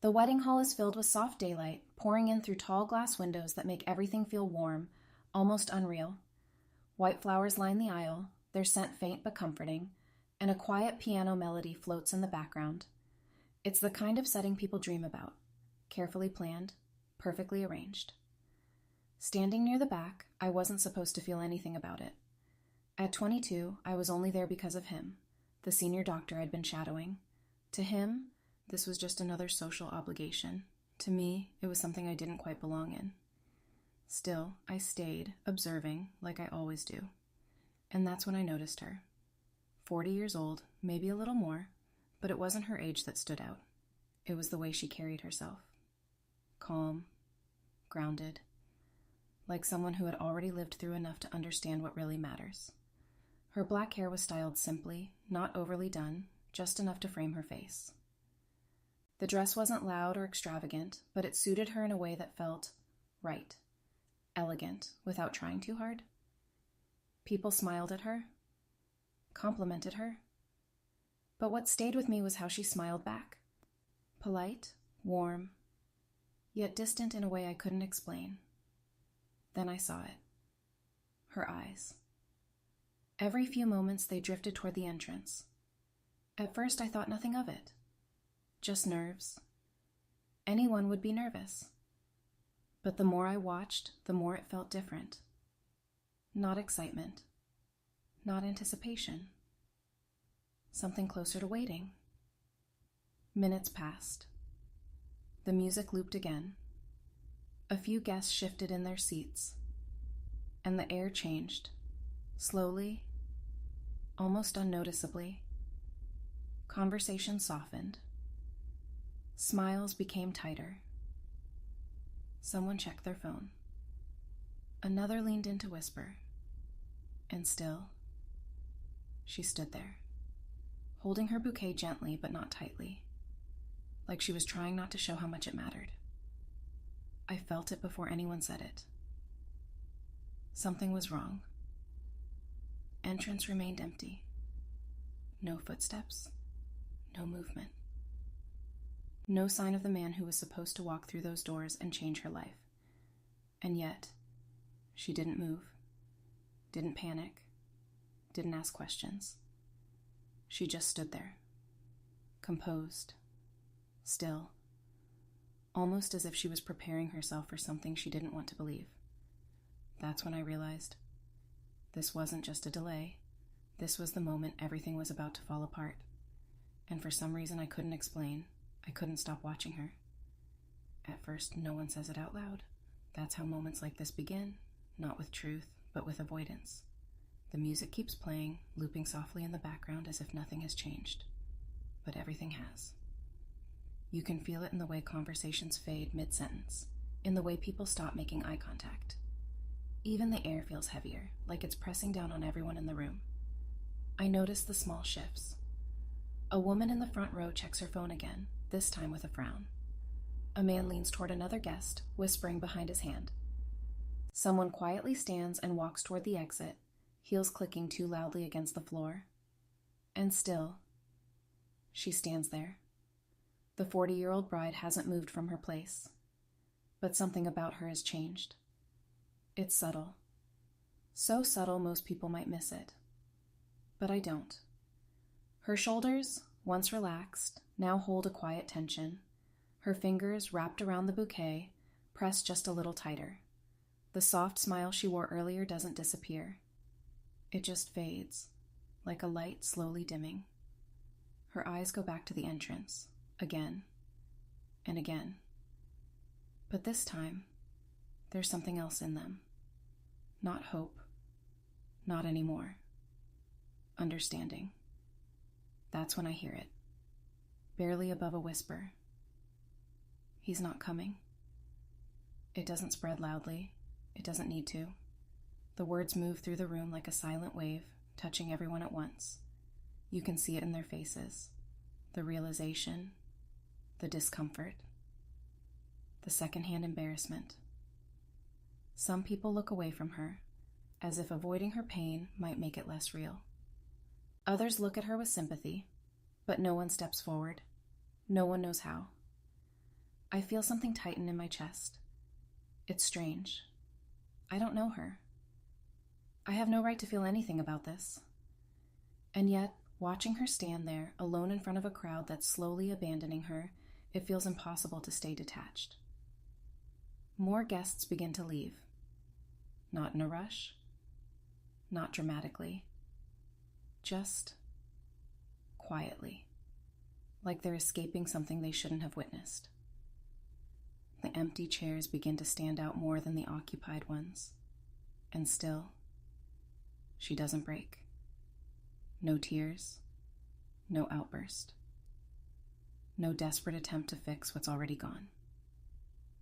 The wedding hall is filled with soft daylight, pouring in through tall glass windows that make everything feel warm, almost unreal. White flowers line the aisle, their scent faint but comforting, and a quiet piano melody floats in the background. It's the kind of setting people dream about, carefully planned, perfectly arranged. Standing near the back, I wasn't supposed to feel anything about it. At 22, I was only there because of him, the senior doctor I'd been shadowing. To him, this was just another social obligation. To me, it was something I didn't quite belong in. Still, I stayed, observing, like I always do. And that's when I noticed her. 40 years old, maybe a little more, but it wasn't her age that stood out. It was the way she carried herself. Calm, grounded, like someone who had already lived through enough to understand what really matters. Her black hair was styled simply, not overly done, just enough to frame her face. The dress wasn't loud or extravagant, but it suited her in a way that felt right, elegant, without trying too hard. People smiled at her, complimented her. But what stayed with me was how she smiled back. Polite, warm, yet distant in a way I couldn't explain. Then I saw it. Her eyes. Every few moments they drifted toward the entrance. At first I thought nothing of it. Just nerves. Anyone would be nervous. But the more I watched, the more it felt different. Not excitement. Not anticipation. Something closer to waiting. Minutes passed. The music looped again. A few guests shifted in their seats, and the air changed, slowly, almost unnoticeably. Conversation softened. Smiles became tighter. Someone checked their phone. Another leaned in to whisper, and still, she stood there, holding her bouquet gently but not tightly, like she was trying not to show how much it mattered. I felt it before anyone said it. Something was wrong. Entrance remained empty. No footsteps, no movement. No sign of the man who was supposed to walk through those doors and change her life. And yet, she didn't move, didn't panic, didn't ask questions. She just stood there, composed, still, almost as if she was preparing herself for something she didn't want to believe. That's when I realized this wasn't just a delay. This was the moment everything was about to fall apart. And for some reason I couldn't explain, I couldn't stop watching her. At first, no one says it out loud. That's how moments like this begin, not with truth, but with avoidance. The music keeps playing, looping softly in the background as if nothing has changed. But everything has. You can feel it in the way conversations fade mid-sentence, in the way people stop making eye contact. Even the air feels heavier, like it's pressing down on everyone in the room. I notice the small shifts. A woman in the front row checks her phone again, this time with a frown. A man leans toward another guest, whispering behind his hand. Someone quietly stands and walks toward the exit, heels clicking too loudly against the floor. And still, she stands there. The 40-year-old bride hasn't moved from her place, but something about her has changed. It's subtle. So subtle most people might miss it. But I don't. Her shoulders, once relaxed, now hold a quiet tension. Her fingers, wrapped around the bouquet, press just a little tighter. The soft smile she wore earlier doesn't disappear. It just fades, like a light slowly dimming. Her eyes go back to the entrance. Again and again. But this time, there's something else in them. Not hope. Not anymore. Understanding. That's when I hear it. Barely above a whisper. He's not coming. It doesn't spread loudly. It doesn't need to. The words move through the room like a silent wave, touching everyone at once. You can see it in their faces. The realization, the discomfort, the secondhand embarrassment. Some people look away from her, as if avoiding her pain might make it less real. Others look at her with sympathy, but no one steps forward. No one knows how. I feel something tighten in my chest. It's strange. I don't know her. I have no right to feel anything about this. And yet, watching her stand there, alone in front of a crowd that's slowly abandoning her, it feels impossible to stay detached. More guests begin to leave. Not in a rush. Not dramatically. Just quietly. Like they're escaping something they shouldn't have witnessed. The empty chairs begin to stand out more than the occupied ones. And still, she doesn't break. No tears. No outburst. No desperate attempt to fix what's already gone.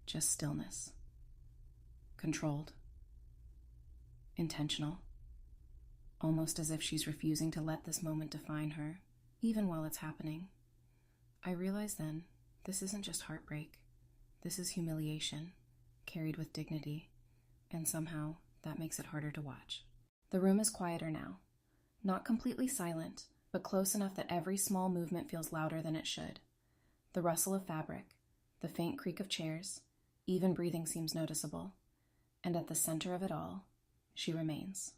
Just stillness. Controlled. Intentional. Almost as if she's refusing to let this moment define her, even while it's happening. I realize then, this isn't just heartbreak. This is humiliation, carried with dignity, and somehow that makes it harder to watch. The room is quieter now. Not completely silent, but close enough that every small movement feels louder than it should. The rustle of fabric, the faint creak of chairs, even breathing seems noticeable. And at the center of it all, she remains.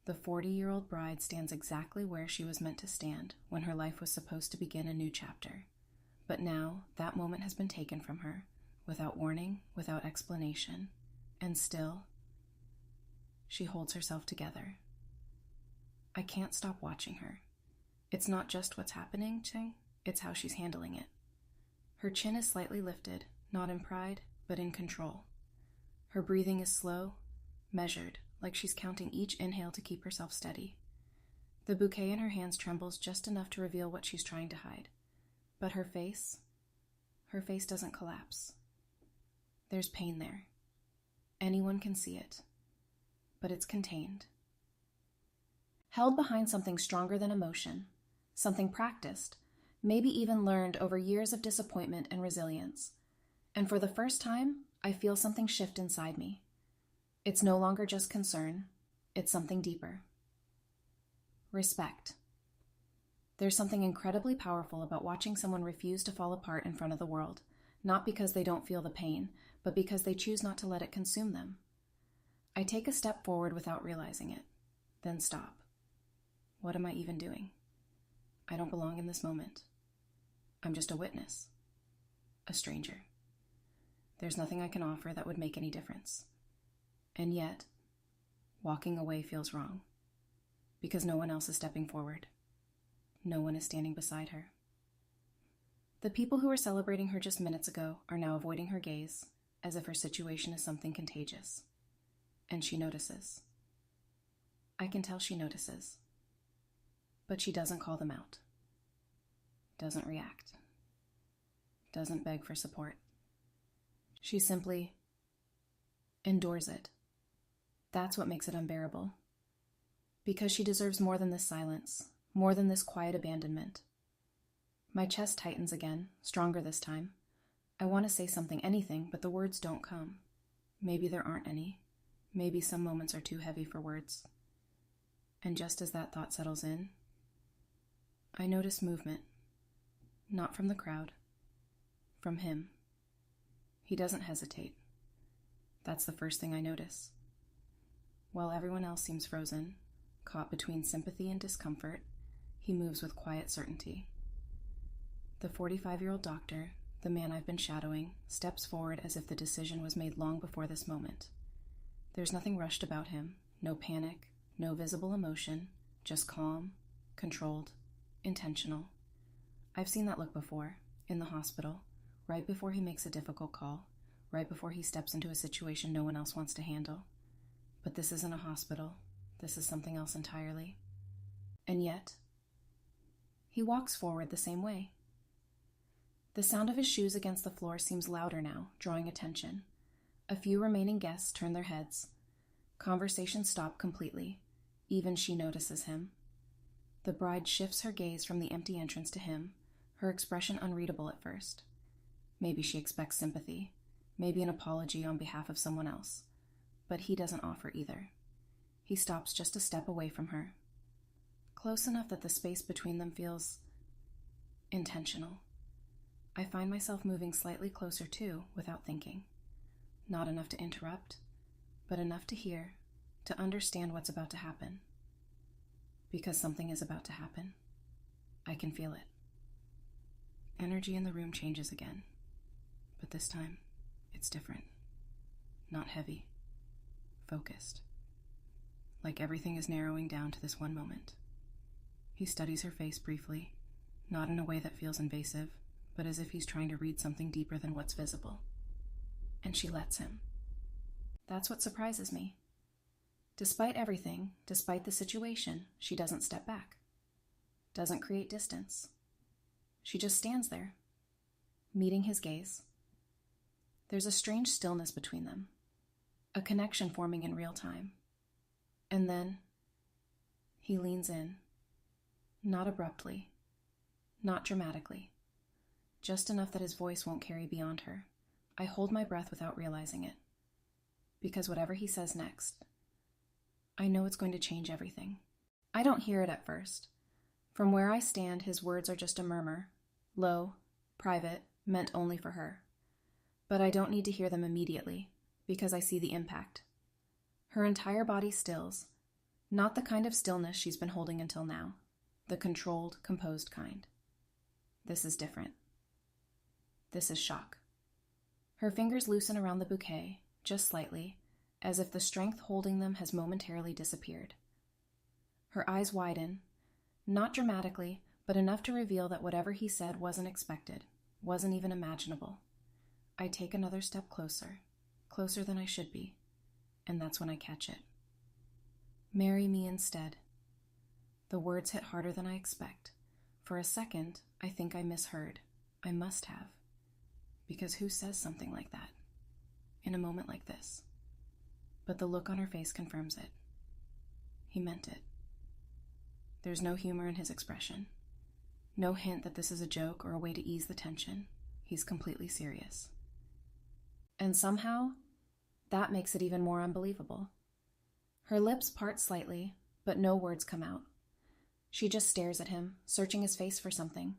The 40-year-old bride stands exactly where she was meant to stand when her life was supposed to begin a new chapter. But now, that moment has been taken from her, without warning, without explanation, and still, she holds herself together. I can't stop watching her. It's not just what's happening, it's how she's handling it. Her chin is slightly lifted, not in pride, but in control. Her breathing is slow, measured, like she's counting each inhale to keep herself steady. The bouquet in her hands trembles just enough to reveal what she's trying to hide. But her face doesn't collapse. There's pain there. Anyone can see it. But it's contained. Held behind something stronger than emotion, something practiced, maybe even learned over years of disappointment and resilience. And for the first time, I feel something shift inside me. It's no longer just concern, it's something deeper. Respect. There's something incredibly powerful about watching someone refuse to fall apart in front of the world, not because they don't feel the pain, but because they choose not to let it consume them. I take a step forward without realizing it, then stop. What am I even doing? I don't belong in this moment. I'm just a witness, a stranger. There's nothing I can offer that would make any difference. And yet, walking away feels wrong, because no one else is stepping forward. No one is standing beside her. The people who were celebrating her just minutes ago are now avoiding her gaze, as if her situation is something contagious. And she notices. I can tell she notices. But she doesn't call them out. Doesn't react. Doesn't beg for support. She simply endures it. That's what makes it unbearable. Because she deserves more than this silence, more than this quiet abandonment. My chest tightens again, stronger this time. I want to say something, anything, but the words don't come. Maybe there aren't any. Maybe some moments are too heavy for words. And just as that thought settles in, I notice movement. Not from the crowd. From him. He doesn't hesitate. That's the first thing I notice. While everyone else seems frozen, caught between sympathy and discomfort, he moves with quiet certainty. The 45-year-old doctor, the man I've been shadowing, steps forward as if the decision was made long before this moment. There's nothing rushed about him, no panic, no visible emotion, just calm, controlled, intentional. I've seen that look before, in the hospital, right before he makes a difficult call, right before he steps into a situation no one else wants to handle. But this isn't a hospital. This is something else entirely. And yet, he walks forward the same way. The sound of his shoes against the floor seems louder now, drawing attention. A few remaining guests turn their heads. Conversations stop completely. Even she notices him. The bride shifts her gaze from the empty entrance to him, her expression unreadable at first. Maybe she expects sympathy, maybe an apology on behalf of someone else. But he doesn't offer either. He stops just a step away from her. Close enough that the space between them feels intentional. I find myself moving slightly closer too without thinking. Not enough to interrupt, but enough to hear, to understand what's about to happen. Because something is about to happen. I can feel it. Energy in the room changes again, but this time it's different. Not heavy, focused. Like everything is narrowing down to this one moment. He studies her face briefly, not in a way that feels invasive, but as if he's trying to read something deeper than what's visible. And she lets him. That's what surprises me. Despite everything, despite the situation, she doesn't step back. Doesn't create distance. She just stands there, meeting his gaze. There's a strange stillness between them, a connection forming in real time. And then he leans in, not abruptly, not dramatically, just enough that his voice won't carry beyond her. I hold my breath without realizing it, because whatever he says next, I know it's going to change everything. I don't hear it at first. From where I stand, his words are just a murmur, low, private, meant only for her. But I don't need to hear them immediately, because I see the impact. Her entire body stills, not the kind of stillness she's been holding until now, the controlled, composed kind. This is different. This is shock. Her fingers loosen around the bouquet, just slightly, as if the strength holding them has momentarily disappeared. Her eyes widen, not dramatically, but enough to reveal that whatever he said wasn't expected, wasn't even imaginable. I take another step closer, closer than I should be, and that's when I catch it. Marry me instead. The words hit harder than I expect. For a second, I think I misheard. I must have. Because who says something like that in a moment like this? But the look on her face confirms it. He meant it. There's no humor in his expression. No hint that this is a joke or a way to ease the tension. He's completely serious. And somehow, that makes it even more unbelievable. Her lips part slightly, but no words come out. She just stares at him, searching his face for something.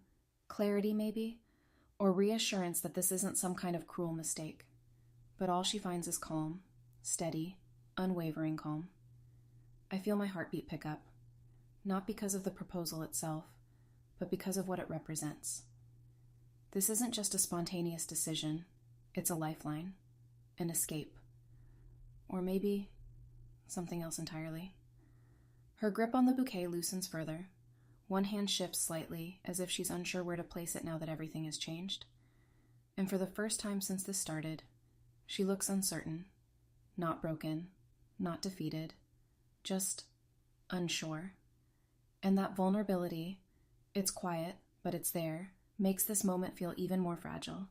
Clarity, maybe? Or reassurance that this isn't some kind of cruel mistake. But all she finds is calm, steady, unwavering calm. I feel my heartbeat pick up, not because of the proposal itself, but because of what it represents. This isn't just a spontaneous decision, it's a lifeline, an escape. Or maybe something else entirely. Her grip on the bouquet loosens further. One hand shifts slightly, as if she's unsure where to place it now that everything has changed. And for the first time since this started, she looks uncertain, not broken, not defeated, just unsure. And that vulnerability, it's quiet, but it's there, makes this moment feel even more fragile.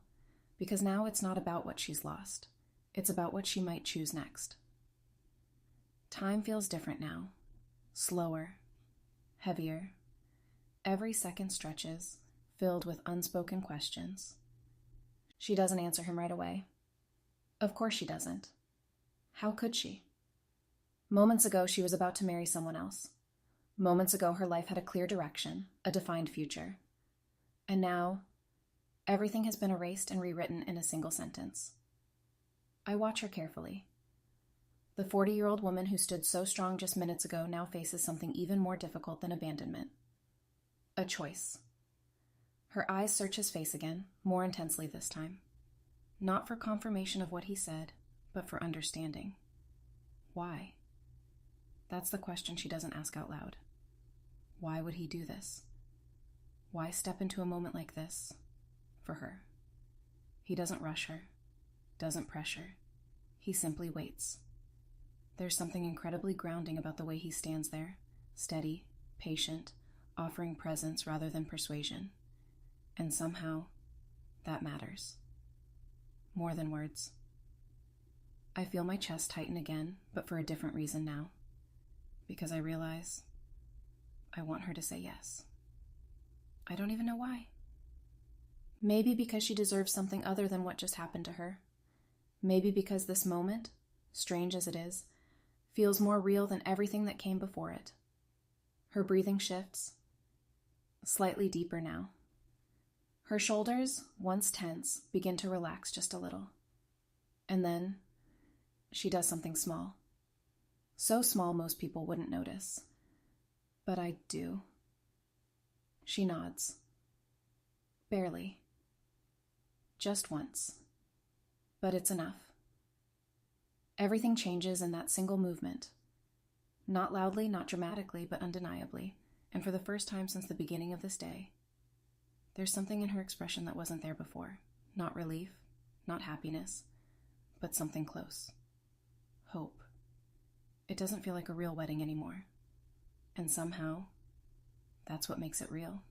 Because now it's not about what she's lost. It's about what she might choose next. Time feels different now. Slower. Heavier. Every second stretches, filled with unspoken questions. She doesn't answer him right away. Of course she doesn't. How could she? Moments ago, she was about to marry someone else. Moments ago, her life had a clear direction, a defined future. And now, everything has been erased and rewritten in a single sentence. I watch her carefully. The 40-year-old woman who stood so strong just minutes ago now faces something even more difficult than abandonment. A choice. Her eyes search his face again, more intensely this time. Not for confirmation of what he said, but for understanding. Why? That's the question she doesn't ask out loud. Why would he do this? Why step into a moment like this for her? He doesn't rush her, doesn't pressure. He simply waits. There's something incredibly grounding about the way he stands there, steady, patient, offering presence rather than persuasion. And somehow, that matters. More than words. I feel my chest tighten again, but for a different reason now. Because I realize I want her to say yes. I don't even know why. Maybe because she deserves something other than what just happened to her. Maybe because this moment, strange as it is, feels more real than everything that came before it. Her breathing shifts, slightly deeper now. Her shoulders, once tense, begin to relax just a little. And then she does something small. So small most people wouldn't notice. But I do. She nods. Barely. Just once. But it's enough. Everything changes in that single movement. Not loudly, not dramatically, but undeniably, and for the first time since the beginning of this day. There's something in her expression that wasn't there before. Not relief, not happiness, but something close. Hope. It doesn't feel like a real wedding anymore. And somehow, that's what makes it real.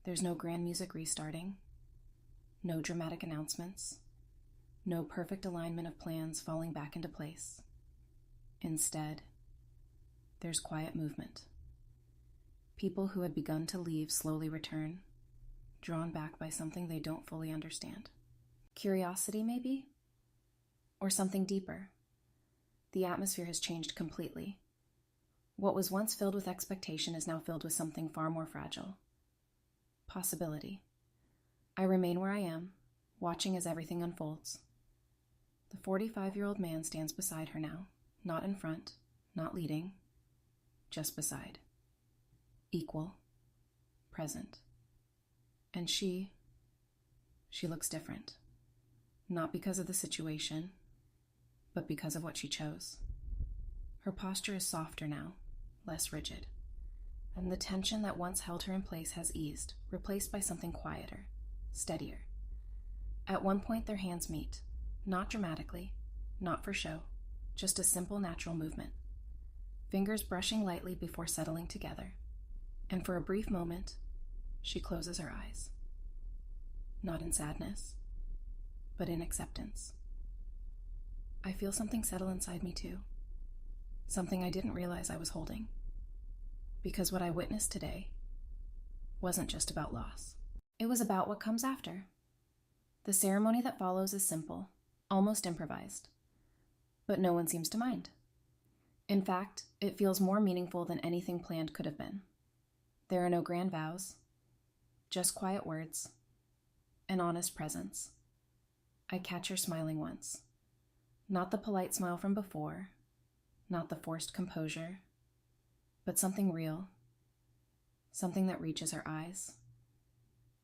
There's no grand music restarting, no dramatic announcements, no perfect alignment of plans falling back into place. Instead, there's quiet movement. People who had begun to leave slowly return, drawn back by something they don't fully understand. Curiosity, maybe? Or something deeper. The atmosphere has changed completely. What was once filled with expectation is now filled with something far more fragile. Possibility. I remain where I am, watching as everything unfolds. The 45-year-old man stands beside her now, not in front, not leading, just beside. Equal. Present. And she looks different. Not because of the situation, but because of what she chose. Her posture is softer now, less rigid. And the tension that once held her in place has eased, replaced by something quieter, steadier. At one point their hands meet, not dramatically, not for show, just a simple natural movement. Fingers brushing lightly before settling together. And for a brief moment, she closes her eyes. Not in sadness, but in acceptance. I feel something settle inside me too. Something I didn't realize I was holding. Because what I witnessed today wasn't just about loss. It was about what comes after. The ceremony that follows is simple, almost improvised. But no one seems to mind. In fact, it feels more meaningful than anything planned could have been. There are no grand vows, just quiet words, an honest presence. I catch her smiling once. Not the polite smile from before, not the forced composure, but something real, something that reaches her eyes.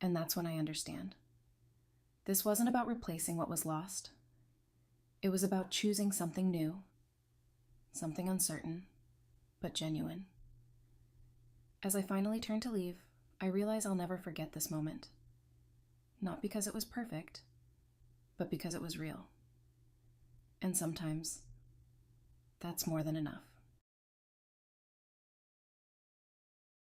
And that's when I understand. This wasn't about replacing what was lost. It was about choosing something new, something uncertain, but genuine. As I finally turn to leave, I realize I'll never forget this moment. Not because it was perfect, but because it was real. And sometimes, that's more than enough.